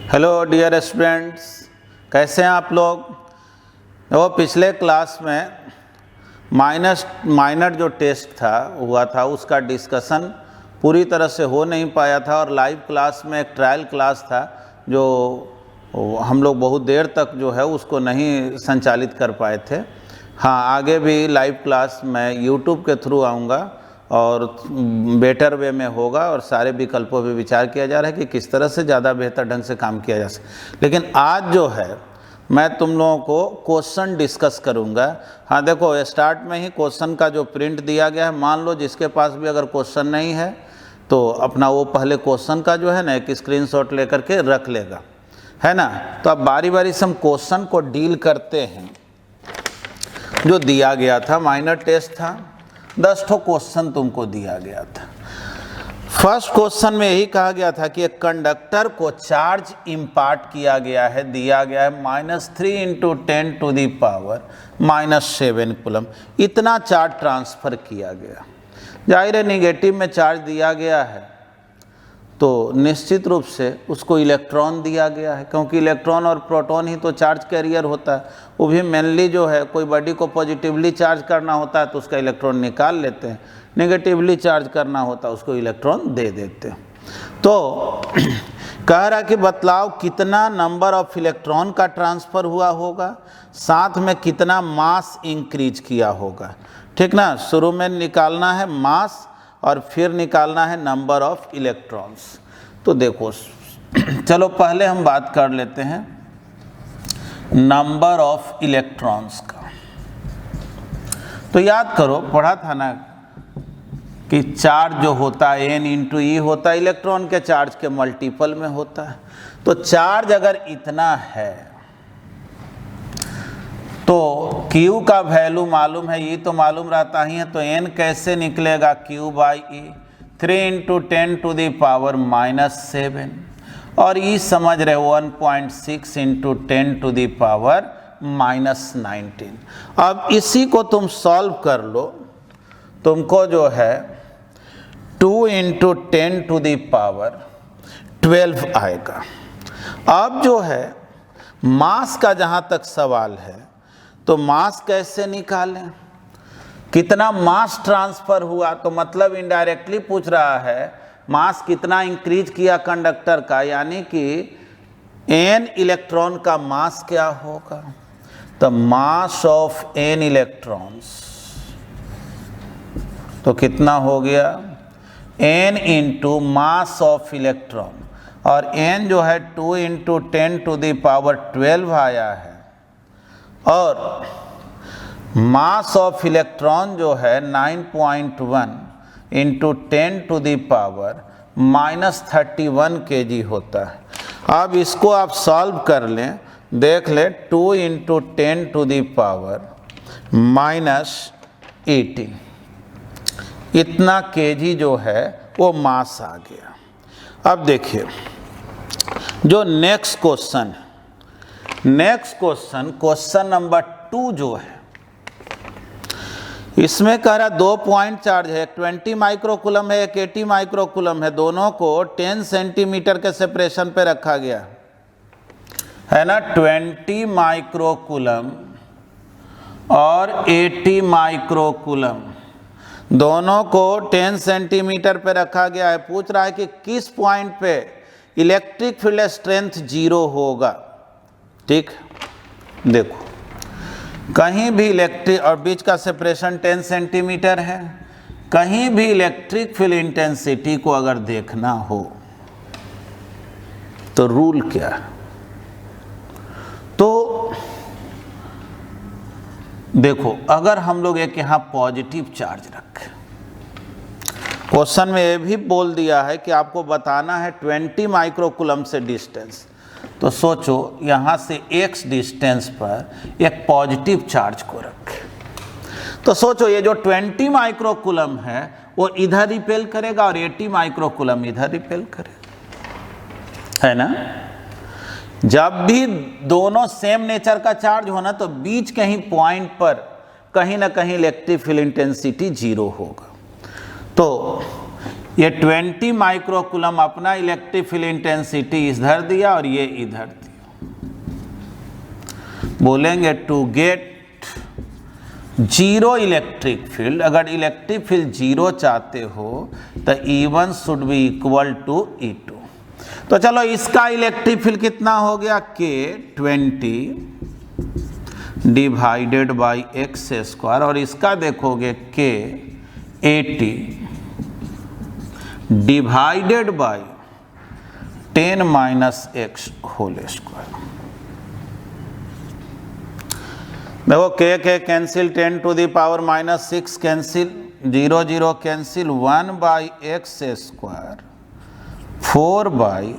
Hello dear students, कैसे हैं आप लोग। वो पिछले क्लास में माइनर जो टेस्ट हुआ था उसका डिस्कशन पूरी तरह से हो नहीं पाया था और लाइव क्लास में एक ट्रायल क्लास था जो हम लोग बहुत देर तक जो है उसको नहीं संचालित कर पाए थे। हाँ, आगे भी लाइव क्लास मैं यूट्यूब के थ्रू आऊँगा और बेटर वे में होगा और सारे विकल्पों पे विचार किया जा रहा है कि किस तरह से ज़्यादा बेहतर ढंग से काम किया जा सके। लेकिन आज जो है मैं तुम लोगों को क्वेश्चन डिस्कस करूंगा। हाँ देखो, स्टार्ट में ही क्वेश्चन का जो प्रिंट दिया गया है, मान लो जिसके पास भी अगर क्वेश्चन नहीं है तो अपना वो पहले क्वेश्चन का जो है ना एक स्क्रीनशॉट लेकर के रख लेगा, है ना। तो अब बारी बारी से हम क्वेश्चन को डील करते हैं। जो दिया गया था माइनर टेस्ट था, 10 ठो क्वेश्चन तुमको दिया गया था। फर्स्ट क्वेश्चन में यही कहा गया था कि एक कंडक्टर को चार्ज इम्पार्ट किया गया है, दिया गया है -3 × 10⁻⁻7 कूलम। इतना चार्ज ट्रांसफ़र किया गया। जाहिर है निगेटिव में चार्ज दिया गया है तो निश्चित रूप से उसको इलेक्ट्रॉन दिया गया है, क्योंकि इलेक्ट्रॉन और प्रोटॉन ही तो चार्ज कैरियर होता है। वो भी मेनली जो है कोई बॉडी को पॉजिटिवली चार्ज करना होता है तो उसका इलेक्ट्रॉन निकाल लेते हैं, नेगेटिवली चार्ज करना होता है उसको इलेक्ट्रॉन दे देते हैं। तो कह रहा कि बतलाओ कितना नंबर ऑफ इलेक्ट्रॉन का ट्रांसफ़र हुआ होगा, साथ में कितना मास इंक्रीज किया होगा। ठीक ना, शुरू में निकालना है मास और फिर निकालना है नंबर ऑफ इलेक्ट्रॉन्स। तो देखो चलो पहले हम बात कर लेते हैं नंबर ऑफ इलेक्ट्रॉन्स का। तो याद करो, पढ़ा था ना कि चार्ज जो होता है n × e होता है, इलेक्ट्रॉन के चार्ज के मल्टीपल में होता है। तो चार्ज अगर इतना है तो Q का वैल्यू मालूम है, ये तो मालूम रहता ही है। तो n कैसे निकलेगा, Q/e 3 × 10⁻⁻7 और e समझ रहे 1.6 × 10⁻⁻19। अब इसी को तुम सॉल्व कर लो, तुमको जो है 2 × 10⁻12 आएगा। अब जो है मास का जहाँ तक सवाल है तो मास कैसे निकालें, कितना मास ट्रांसफ़र हुआ। तो मतलब इनडायरेक्टली पूछ रहा है मास कितना इंक्रीज किया कंडक्टर का, यानी कि n इलेक्ट्रॉन का मास क्या होगा। तो मास ऑफ n इलेक्ट्रॉन्स तो कितना हो गया, n × मास ऑफ इलेक्ट्रॉन, और n जो है 2 × 10⁻12 आया है, और मास ऑफ इलेक्ट्रॉन जो है 9.1 × 10⁻31 kg होता है। अब इसको आप सॉल्व कर लें, देख लें 2 × 10⁻18 इतना kg जो है वो मास आ गया। अब देखिए जो नेक्स्ट क्वेश्चन है, क्वेश्चन नंबर 2 जो है, इसमें कह रहा 2 पॉइंट चार्ज है, एक 20 माइक्रोकूलम है, एक 80 माइक्रोकूलम है। दोनों को 10 सेंटीमीटर के सेपरेशन पे रखा गया है ना। 20 माइक्रोकूलम और 80 माइक्रोकूलम दोनों को 10 सेंटीमीटर पे रखा गया है। पूछ रहा है कि किस पॉइंट पे इलेक्ट्रिक फील्ड स्ट्रेंथ 0 होगा। ठीक, देखो कहीं भी इलेक्ट्रिक, और बीच का सेपरेशन 10 सेंटीमीटर है, कहीं भी इलेक्ट्रिक फील्ड इंटेंसिटी को अगर देखना हो तो रूल क्या है। तो देखो अगर हम लोग एक यहाँ पॉजिटिव चार्ज रखें, क्वेश्चन में ये भी बोल दिया है कि आपको बताना है 20 माइक्रोकूलम से डिस्टेंस। तो सोचो यहाँ से x डिस्टेंस पर एक पॉजिटिव चार्ज को रखें। तो सोचो ये जो 20 माइक्रोकूलम है वो इधर रिपेल करेगा और 80 माइक्रोकूलम इधर रिपेल करेगा, है ना। जब भी दोनों सेम नेचर का चार्ज होना तो बीच कहीं पॉइंट पर कहीं ना कहीं इलेक्ट्रिक फील्ड इंटेंसिटी 0 होगा। तो ये 20 माइक्रोकूलम अपना इलेक्ट्रिक फील्ड इंटेंसिटी इधर दिया और ये इधर दिया। बोलेंगे to get zero electric field, अगर इलेक्ट्रिक फील्ड जीरो चाहते हो तो E1 should be equal to E2। तो चलो इसका इलेक्ट्रिक फील्ड कितना हो गया, K 20 divided by x square, और इसका देखोगे K 80 divided by 10 minus x whole square. देखो K cancel, 10 to the power minus 6 cancel, 0 0 cancel, 1 by x square 4 by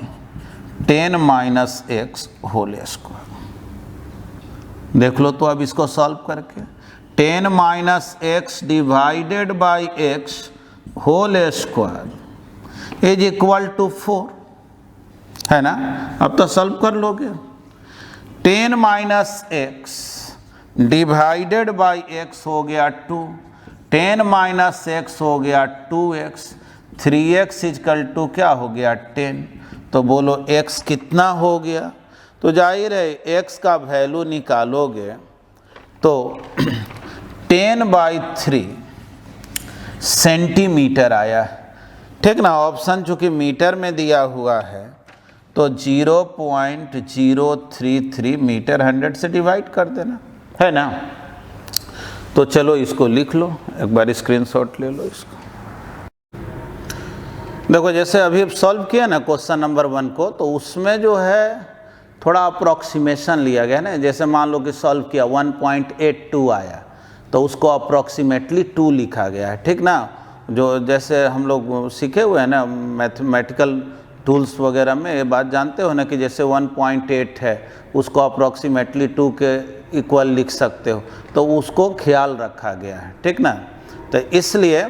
10 minus x whole square. देख लो तो अब इसको सॉल्व करके 10 minus x divided by x whole square is equal to 4, है ना। अब तो सॉल्व कर लोगे। 10 minus x divided by x हो गया 2, 10 माइनस एक्स हो गया 2x, 3x इजकल टू क्या हो गया 10। तो बोलो x कितना हो गया, तो जाहिर है x का वैल्यू निकालोगे तो 10/3 सेंटीमीटर आया है, ठीक ना। ऑप्शन चूँकि मीटर में दिया हुआ है तो 0.033 मीटर 100 से डिवाइड कर देना, है ना। तो चलो इसको लिख लो, एक बार स्क्रीनशॉट ले लो इसको। देखो जैसे अभी सॉल्व किया ना क्वेश्चन नंबर 1 को, तो उसमें जो है थोड़ा अप्रॉक्सीमेशन लिया गया ना। जैसे मान लो कि सॉल्व किया 1.82 आया तो उसको अप्रॉक्सीमेटली 2 लिखा गया है, ठीक ना। जो जैसे हम लोग सीखे हुए हैं ना मैथमेटिकल टूल्स वगैरह में, ये बात जानते हो ना कि जैसे 1.8 है उसको अप्रॉक्सीमेटली 2 के इक्वल लिख सकते हो, तो उसको ख्याल रखा गया है, ठीक ना। तो इसलिए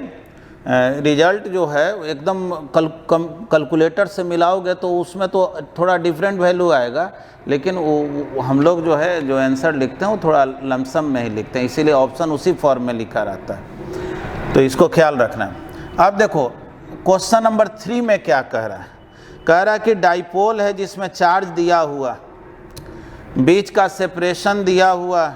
रिजल्ट जो है एकदम कैलकुलेटर से मिलाओगे तो उसमें तो थोड़ा डिफरेंट वैल्यू आएगा, लेकिन वो हम लोग जो है जो आंसर लिखते हैं वो थोड़ा लमसम में ही लिखते हैं, इसीलिए ऑप्शन उसी फॉर्म में लिखा रहता है, तो इसको ख्याल रखना है। अब देखो क्वेश्चन नंबर 3 में क्या कह रहा है, कह रहा है कि डाइपोल है जिसमें चार्ज दिया हुआ, बीच का सेपरेशन दिया हुआ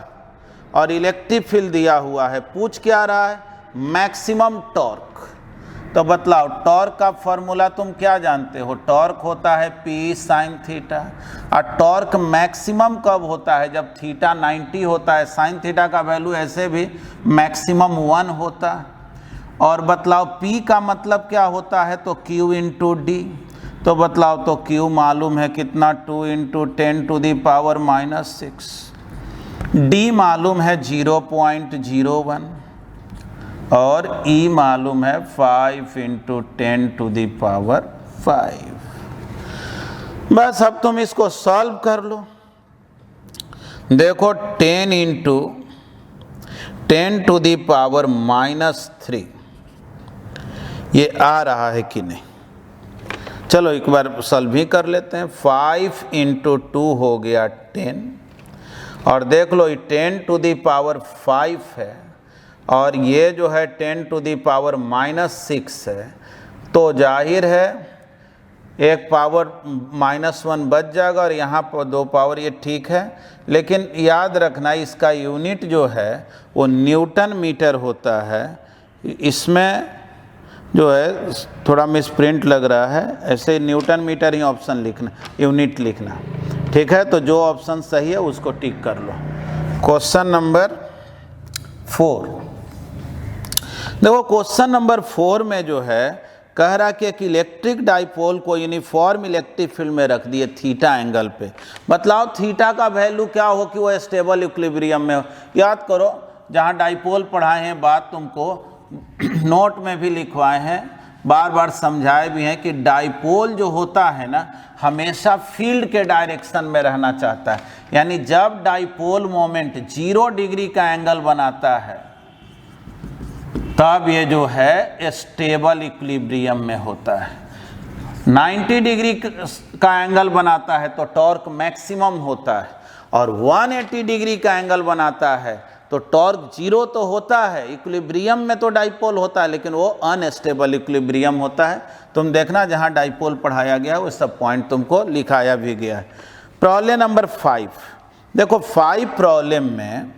और इलेक्ट्रिक फील्ड दिया हुआ है। पूछ क्या रहा है, मैक्सिमम टॉर्क। तो बतलाओ टॉर्क का फॉर्मूला तुम क्या जानते हो, टॉर्क होता है P sin थीटा, और टॉर्क मैक्सिमम कब होता है, जब थीटा 90 होता है। साइन थीटा का वैल्यू ऐसे भी मैक्सिमम 1 होता है। और बतलाओ P का मतलब क्या होता है, तो Q इंटू D। तो बतलाओ तो Q मालूम है कितना, 2 into 10 to the power minus 6, D मालूम है 0.01 और E मालूम है 5 इंटू 10 टू दी पावर 5। बस अब तुम इसको सॉल्व कर लो। देखो 10 into 10 to the power minus 3 ये आ रहा है कि नहीं। चलो एक बार सॉल्व ही कर लेते हैं। 5 इंटू 2 हो गया 10, और देख लो ये 10 टू दी पावर 5 है और ये जो है 10 टू दी पावर माइनस 6 है, तो जाहिर है एक पावर -1 बच जाएगा और यहाँ पर 2 पावर, ये ठीक है। लेकिन याद रखना इसका यूनिट जो है वो न्यूटन मीटर होता है। इसमें जो है थोड़ा मिसप्रिंट लग रहा है, ऐसे न्यूटन मीटर ही ऑप्शन लिखना, यूनिट लिखना, ठीक है। तो जो ऑप्शन सही है उसको टिक कर लो। क्वेश्चन नंबर 4, देखो क्वेश्चन नंबर 4 में जो है कह रहा कि एक इलेक्ट्रिक डाइपोल को यूनिफॉर्म इलेक्ट्रिक फील्ड में रख दिए थीटा एंगल पे। बतलाओ थीटा का वैल्यू क्या हो कि वो स्टेबल इक्विलिब्रियम में हो। याद करो जहाँ डाइपोल पढ़ाए हैं बात तुमको नोट में भी लिखवाए हैं, बार बार समझाए भी हैं कि डाइपोल जो होता है ना हमेशा फील्ड के डायरेक्शन में रहना चाहता है। यानी जब डाइपोल मोमेंट 0 डिग्री का एंगल बनाता है तब ये जो है स्टेबल इक्विलिब्रियम में होता है। 90 डिग्री का एंगल बनाता है तो टॉर्क मैक्सिमम होता है, और 180 डिग्री का एंगल बनाता है तो टॉर्क जीरो तो होता है, इक्विलिब्रियम में तो डाइपोल होता है, लेकिन वो अनस्टेबल इक्विलिब्रियम होता है। तुम देखना जहाँ डाइपोल पढ़ाया गया है वो सब पॉइंट तुमको लिखाया भी गया है। प्रॉब्लम नंबर 5, देखो 5 प्रॉब्लम में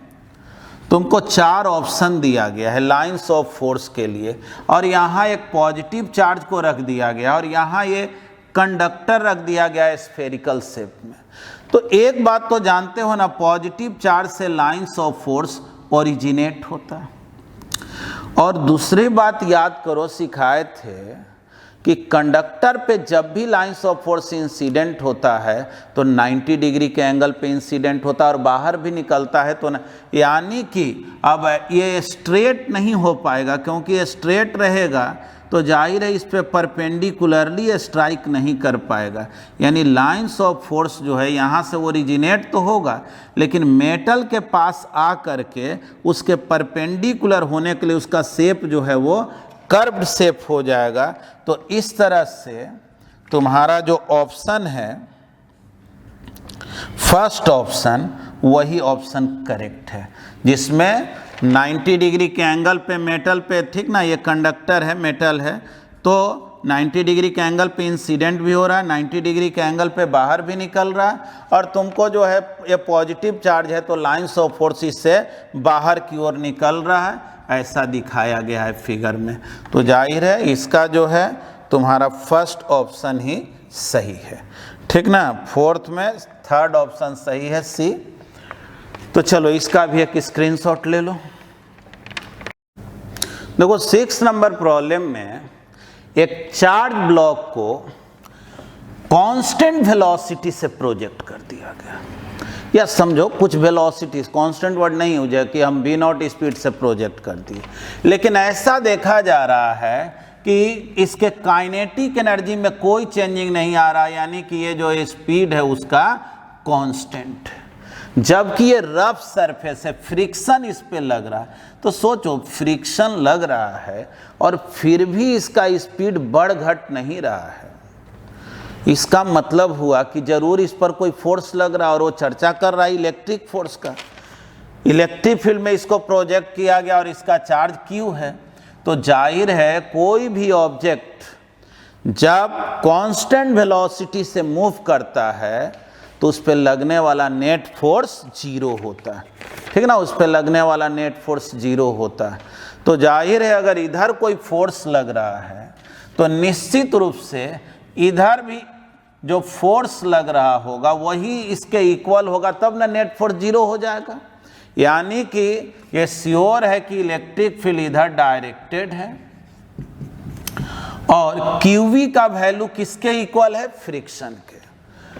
तुमको 4 ऑप्शन दिया गया है लाइंस ऑफ फोर्स के लिए, और यहाँ एक पॉजिटिव चार्ज को रख दिया गया और यहाँ ये कंडक्टर रख दिया गया है स्फेरिकल शेप में। तो एक बात तो जानते हो ना, पॉजिटिव चार्ज से लाइंस ऑफ फोर्स ओरिजिनेट होता है। और दूसरी बात याद करो, सिखाए थे कि कंडक्टर पे जब भी लाइंस ऑफ फोर्स इंसिडेंट होता है तो 90 डिग्री के एंगल पे इंसिडेंट होता है और बाहर भी निकलता है, तो यानी कि अब ये स्ट्रेट नहीं हो पाएगा, क्योंकि ये स्ट्रेट रहेगा तो जाहिर है इस पे परपेंडिकुलरली स्ट्राइक नहीं कर पाएगा। यानी लाइंस ऑफ फोर्स जो है यहाँ से ओरिजिनेट तो होगा, लेकिन मेटल के पास आ करके उसके परपेंडिकुलर होने के लिए उसका शेप जो है वो कर्व्ड शेप हो जाएगा। तो इस तरह से तुम्हारा जो ऑप्शन है फर्स्ट ऑप्शन, वही ऑप्शन करेक्ट है, जिसमें 90 डिग्री के एंगल पे मेटल पे, ठीक ना, ये कंडक्टर है, मेटल है, तो 90 डिग्री के एंगल पे इंसिडेंट भी हो रहा है, 90 डिग्री के एंगल पे बाहर भी निकल रहा है, और तुमको जो है ये पॉजिटिव चार्ज है तो लाइंस ऑफ फोर्स इससे बाहर की ओर निकल रहा है, ऐसा दिखाया गया है फिगर में। तो जाहिर है इसका जो है तुम्हारा फर्स्ट ऑप्शन ही सही है, ठीक ना। फोर्थ में थर्ड ऑप्शन सही है, सी। तो चलो इसका भी एक स्क्रीनशॉट ले लो। देखो 6 नंबर प्रॉब्लम में एक चार्ज ब्लॉक को कांस्टेंट वेलोसिटी से प्रोजेक्ट कर दिया गया, या समझो कुछ वेलोसिटी, कांस्टेंट वर्ड नहीं हो जाए कि हम v0 स्पीड से प्रोजेक्ट कर दिए, लेकिन ऐसा देखा जा रहा है कि इसके काइनेटिक एनर्जी में कोई चेंजिंग नहीं आ रहा, यानी कि ये जो स्पीड है उसका कांस्टेंट, जबकि ये रफ सरफेस है, फ्रिक्शन इस पे लग रहा है। तो सोचो फ्रिक्शन लग रहा है और फिर भी इसका स्पीड बढ़ घट नहीं रहा है, इसका मतलब हुआ कि जरूर इस पर कोई फोर्स लग रहा है, और वो चर्चा कर रहा है इलेक्ट्रिक फोर्स का। इलेक्ट्रिक फील्ड में इसको प्रोजेक्ट किया गया और इसका चार्ज Q है। तो जाहिर है कोई भी ऑब्जेक्ट जब कांस्टेंट वेलोसिटी से मूव करता है तो उस पर लगने वाला नेट फोर्स 0 होता है, ठीक ना, उस पर लगने वाला नेट फोर्स 0 होता है। तो जाहिर है अगर इधर कोई फोर्स लग रहा है तो निश्चित रूप से इधर भी जो फोर्स लग रहा होगा वही इसके इक्वल होगा, तब ना नेट फोर्स 0 हो जाएगा। यानी कि ये श्योर है कि इलेक्ट्रिक फील्ड इधर डायरेक्टेड है, और QV का वैल्यू किसके इक्वल है, फ्रिक्शन के,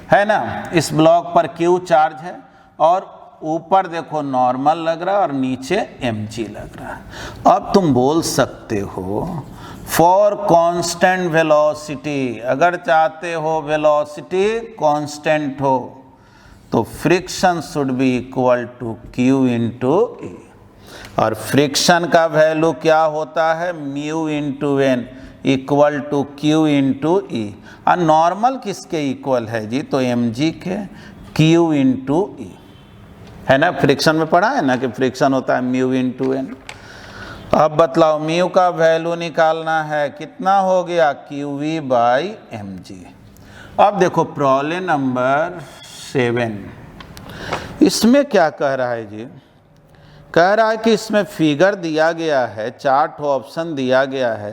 है ना। इस ब्लॉक पर Q चार्ज है और ऊपर देखो नॉर्मल लग रहा है और नीचे mg लग रहा है। अब तुम बोल सकते हो फॉर कांस्टेंट वेलोसिटी, अगर चाहते हो वेलोसिटी कांस्टेंट हो तो friction should be equal to Q into E, और फ्रिक्शन का वैल्यू क्या होता है, mu into N equal to Q into E। और नॉर्मल किसके इक्वल है जी, तो mg के Q इंटू E, है ना। फ्रिक्शन में पढ़ा है ना कि फ्रिक्शन होता है म्यू इंटू एन। अब बतलाओ म्यू का वैल्यू निकालना है, कितना हो गया, QV बाई mg। अब देखो प्रॉब्लम नंबर 7, इसमें क्या कह रहा है जी, कह रहा है कि इसमें फिगर दिया गया है, 4 ऑप्शन दिया गया है,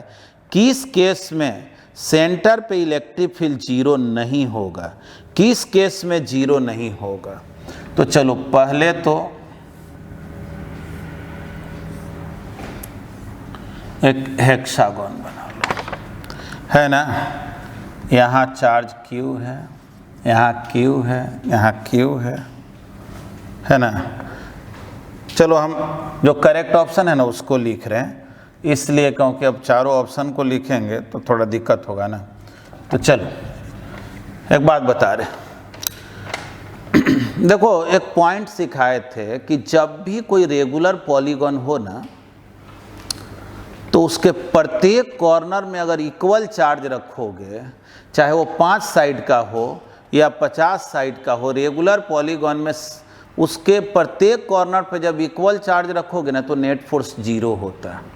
किस केस में सेंटर पे इलेक्ट्रिक फील्ड 0 नहीं होगा, किस केस में 0 नहीं होगा। तो चलो पहले तो एक हेक्सागोन बना लो, है ना। यहाँ चार्ज Q है, यहाँ Q है, यहाँ Q है ना। चलो हम जो करेक्ट ऑप्शन है ना उसको लिख रहे हैं, इसलिए क्योंकि अब चारों ऑप्शन को लिखेंगे तो थोड़ा दिक्कत होगा ना। तो चलो एक बात बता रहे, देखो एक पॉइंट सिखाए थे कि जब भी कोई रेगुलर पॉलीगॉन हो ना तो उसके प्रत्येक कॉर्नर में अगर इक्वल चार्ज रखोगे, चाहे वो 5 साइड का हो या 50 साइड का हो, रेगुलर पॉलीगॉन में उसके प्रत्येक कॉर्नर पे जब इक्वल चार्ज रखोगे ना तो नेट फोर्स 0 होता है।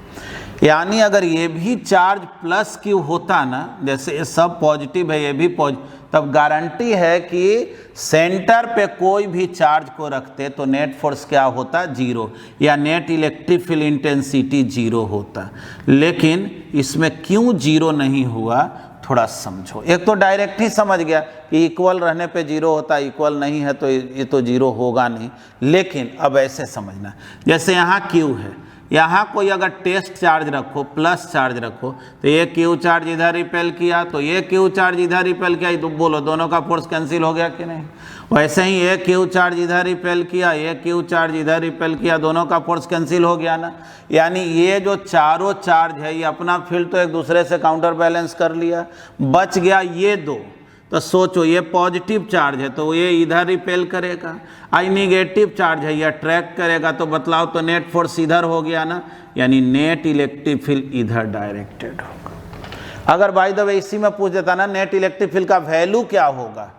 यानी अगर ये भी चार्ज प्लस क्यू होता ना, जैसे ये सब पॉजिटिव है ये भी पॉजिटिव, तब गारंटी है कि सेंटर पे कोई भी चार्ज को रखते तो नेट फोर्स क्या होता, 0, या नेट इलेक्ट्रिक फील्ड इंटेंसिटी 0 होता। लेकिन इसमें क्यों 0 नहीं हुआ, थोड़ा समझो। एक तो डायरेक्ट ही समझ गया कि इक्वल रहने पे 0 होता, इक्वल नहीं है तो ये तो 0 होगा नहीं। लेकिन अब ऐसे समझना, जैसे यहाँ क्यू है, यहाँ कोई अगर टेस्ट चार्ज रखो, प्लस चार्ज रखो, तो ये क्यू चार्ज इधर रिपेल किया तो ये क्यू चार्ज इधर रिपेल किया, तो बोलो दोनों का फोर्स कैंसिल हो गया कि नहीं। वैसे ही ये क्यू चार्ज इधर रिपेल किया, ये क्यू चार्ज इधर रिपेल किया, दोनों का फोर्स कैंसिल हो गया ना। यानी ये जो चारों चार्ज है ये अपना फील्ड तो एक दूसरे से काउंटर बैलेंस कर लिया, बच गया ये दो। तो सोचो ये पॉजिटिव चार्ज है तो ये इधर रिपेल करेगा, आई नेगेटिव चार्ज है ये अट्रैक्ट करेगा, तो बतलाओ तो नेट फोर्स इधर हो गया ना, यानी नेट इलेक्ट्रिक फील्ड इधर डायरेक्टेड होगा। अगर बाय द वे इसी में पूछ देता ना नेट इलेक्ट्रिक फील्ड का वैल्यू क्या होगा,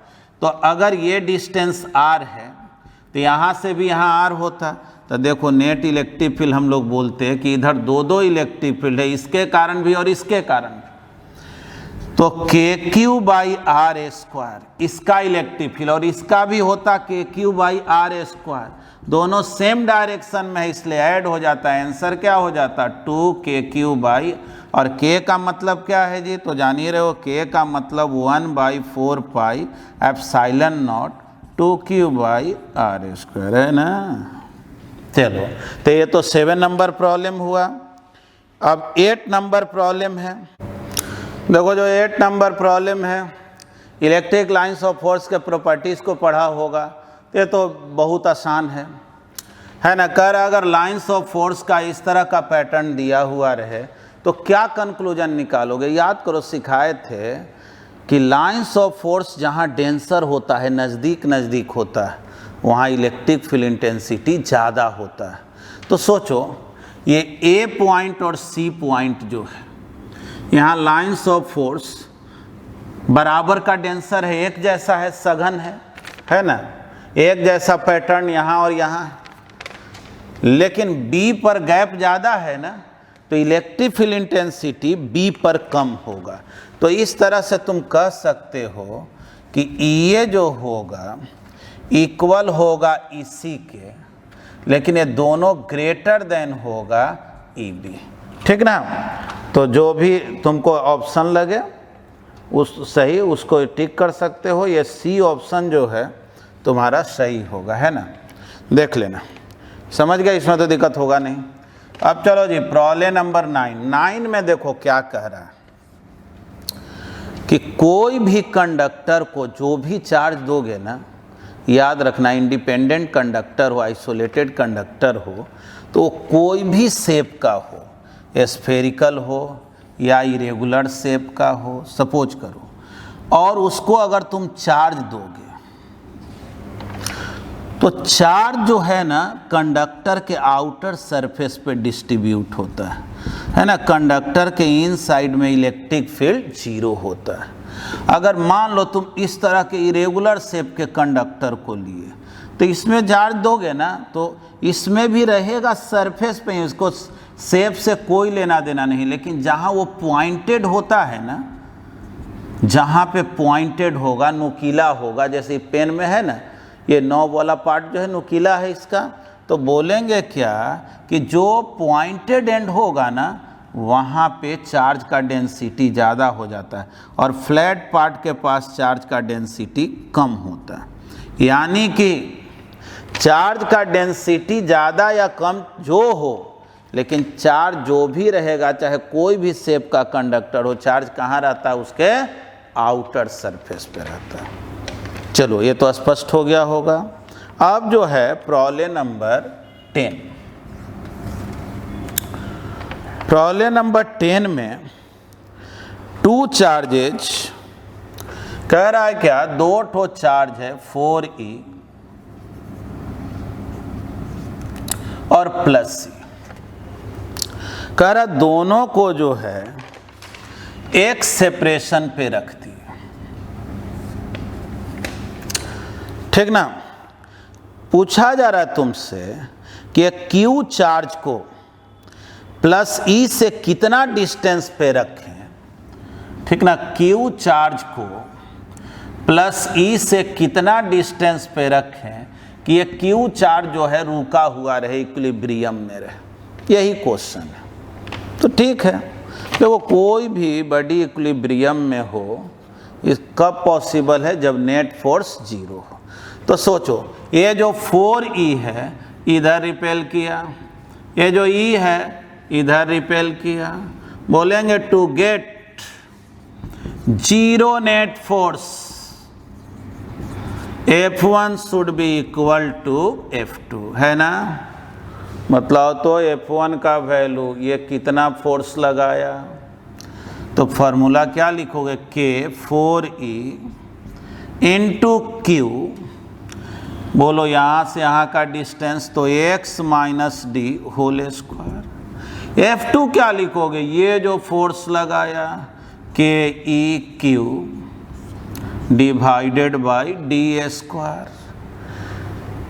तो अगर ये डिस्टेंस r है तो यहाँ से भी यहाँ r होता, तो देखो नेट इलेक्ट्रिक फील्ड हम लोग बोलते हैं कि इधर दो इलेक्ट्रिक फील्ड है, इसके कारण भी और इसके कारण भी। तो के क्यू बाई आर स्क्वायर इसका इलेक्ट्रिक फील्ड और इसका भी होता के क्यू बाई आर स्क्वायर, दोनों सेम डायरेक्शन में है इसलिए ऐड हो जाता है। आंसर क्या हो जाता, 2 के क्यू बाई, और के का मतलब क्या है जी, तो जान ही रहे हो, के का मतलब 1/4 pi epsilon nought 2 Q by R square है ना। चलो तो ये तो 7 नंबर प्रॉब्लम हुआ। अब 8 नंबर प्रॉब्लम है। देखो जो 8 नंबर प्रॉब्लम है, इलेक्ट्रिक लाइंस ऑफ फोर्स के प्रॉपर्टीज़ को पढ़ा होगा, ये तो बहुत आसान है ना। कर अगर लाइंस ऑफ फोर्स का इस तरह का पैटर्न दिया हुआ रहे तो क्या कंक्लूजन निकालोगे। याद करो सिखाए थे कि लाइंस ऑफ फोर्स जहाँ डेंसर होता है, नज़दीक नज़दीक होता है, वहाँ इलेक्ट्रिक फील्ड इंटेंसिटी ज़्यादा होता है। तो सोचो ये ए पॉइंट और सी पॉइंट जो है, यहाँ लाइंस ऑफ फोर्स बराबर का डेंसर है, एक जैसा है, सघन है ना, एक जैसा पैटर्न यहाँ और यहाँ है। लेकिन बी पर गैप ज़्यादा है ना, तो इलेक्ट्रिक फील्ड इंटेंसिटी बी पर कम होगा। तो इस तरह से तुम कह सकते हो कि ये जो होगा इक्वल होगा इसी के, लेकिन ये दोनों ग्रेटर देन होगा ई बी, ठीक ना। तो जो भी तुमको ऑप्शन लगे उस सही उसको टिक कर सकते हो। ये सी ऑप्शन जो है तुम्हारा सही होगा, है ना। देख लेना, समझ गए, इसमें तो दिक्कत होगा नहीं। अब चलो जी प्रॉब्लम नंबर 9 में देखो क्या कह रहा है कि कोई भी कंडक्टर को जो भी चार्ज दोगे ना, याद रखना इंडिपेंडेंट कंडक्टर हो, आइसोलेटेड कंडक्टर हो, तो कोई भी शेप का हो, स्फेरिकल हो या इरेगुलर शेप का हो, सपोज करो, और उसको अगर तुम चार्ज दोगे तो चार्ज जो है ना कंडक्टर के आउटर सरफेस पे डिस्ट्रीब्यूट होता है ना। कंडक्टर के इन साइड में इलेक्ट्रिक फील्ड 0 होता है। अगर मान लो तुम इस तरह के इरेगुलर शेप के कंडक्टर को लिए तो इसमें चार्ज दोगे ना तो इसमें भी रहेगा सरफेस पे, इसको शेप से कोई लेना देना नहीं। लेकिन जहाँ वो पॉइंटेड होता है ना, जहाँ पे पॉइंटेड होगा, नुकीला होगा, जैसे पेन में है ना ये नॉब वाला पार्ट जो है नुकीला है इसका, तो बोलेंगे क्या कि जो पॉइंटेड एंड होगा ना वहाँ पे चार्ज का डेंसिटी ज़्यादा हो जाता है और फ्लैट पार्ट के पास चार्ज का डेंसिटी कम होता है। यानी कि चार्ज का डेंसिटी ज़्यादा या कम जो हो, लेकिन चार्ज जो भी रहेगा, चाहे कोई भी शेप का कंडक्टर हो, चार्ज कहाँ रहता है, उसके आउटर सरफेस पे रहता है। चलो ये तो स्पष्ट हो गया होगा। अब जो है प्रॉब्लम नंबर 10, प्रॉब्लम नंबर 10 में 2 चार्जेज कह रहा है क्या, 2 ठो चार्ज है 4e और प्लस सी, कह रहा दोनों को जो है एक सेपरेशन पे रख दिया, ठीक ना। पूछा जा रहा है तुमसे कि एक क्यू चार्ज को प्लस ई से कितना डिस्टेंस पे रखें, ठीक ना। क्यू चार्ज को प्लस ई से कितना डिस्टेंस पे रखें कि ये क्यू चार्ज जो है रुका हुआ रहे, इक्विलिब्रियम में रहे, यही क्वेश्चन है। तो ठीक है, देखो कोई भी बॉडी इक्विलिब्रियम में हो, इस कब पॉसिबल है, जब नेट फोर्स जीरो हो। तो सोचो, ये जो 4E है इधर रिपेल किया, ये जो E है इधर रिपेल किया। बोलेंगे to get zero net force F1 should be equal to F2, है ना। मतलब तो F1 का वैल्यू, ये कितना फोर्स लगाया, तो फॉर्मूला क्या लिखोगे, K 4E इंटू क्यू, बोलो यहाँ से यहाँ का डिस्टेंस तो x minus D whole square. F2 क्या लिखोगे, ये जो फोर्स लगाया KEQ divided by D square.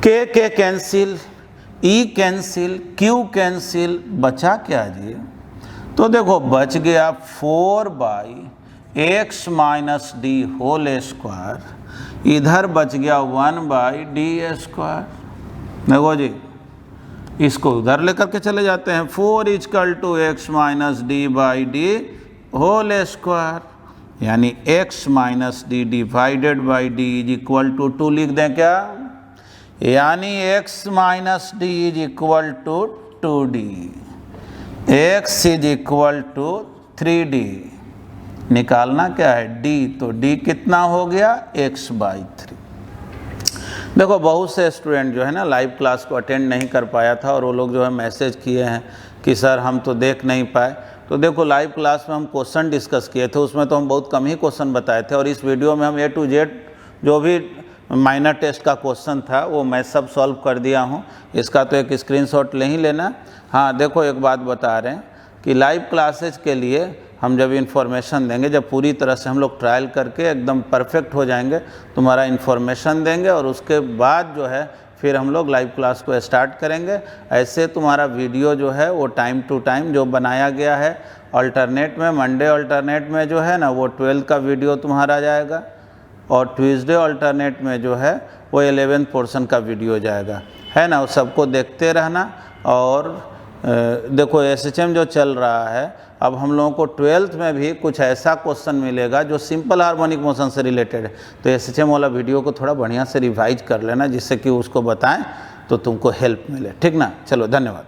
K cancel, E cancel, Q cancel, बचा क्या जी, तो देखो बच गया 4/x minus D whole square, इधर बच गया 1/d स्क्वायर। देखो जी, इसको उधर लेकर के चले जाते हैं, 4 equal to x minus d by d whole square, यानी x minus d divided by d is equal to 2 लिख दें क्या, यानी x minus d is equal to 2d, x is equal to 3d। निकालना क्या है, d, तो d कितना हो गया, x/3। देखो बहुत से स्टूडेंट जो है ना लाइव क्लास को अटेंड नहीं कर पाया था, और वो लोग जो है मैसेज किए हैं कि सर हम तो देख नहीं पाए। तो देखो लाइव क्लास में हम क्वेश्चन डिस्कस किए थे, उसमें तो हम बहुत कम ही क्वेश्चन बताए थे, और इस वीडियो में हम A to Z जो भी माइनर टेस्ट का क्वेश्चन था वो मैं सब सॉल्व कर दिया हूँ। इसका तो एक स्क्रीनशॉट नहीं लेना। हाँ देखो, एक बात बता रहे हैं कि लाइव क्लासेज के लिए हम जब इन्फॉर्मेशन देंगे, जब पूरी तरह से हम लोग ट्रायल करके एकदम परफेक्ट हो जाएंगे, तुम्हारा इन्फॉर्मेशन देंगे, और उसके बाद जो है फिर हम लोग लाइव क्लास को स्टार्ट करेंगे। ऐसे तुम्हारा वीडियो जो है वो टाइम टू टाइम जो बनाया गया है, अल्टरनेट में मंडे अल्टरनेट में जो है ना वो 12th का वीडियो तुम्हारा जाएगा, और ट्यूसडे अल्टरनेट में जो है वो 11th पोर्शन का वीडियो जाएगा, है ना। वो सबको देखते रहना। और देखो SHM जो चल रहा है, अब हम लोगों को 12th में भी कुछ ऐसा क्वेश्चन मिलेगा जो सिंपल हार्मोनिक मोशन से रिलेटेड है। तो SHM वाला वीडियो को थोड़ा बढ़िया से रिवाइज कर लेना, जिससे कि उसको बताएं तो तुमको हेल्प मिले, ठीक ना। चलो धन्यवाद।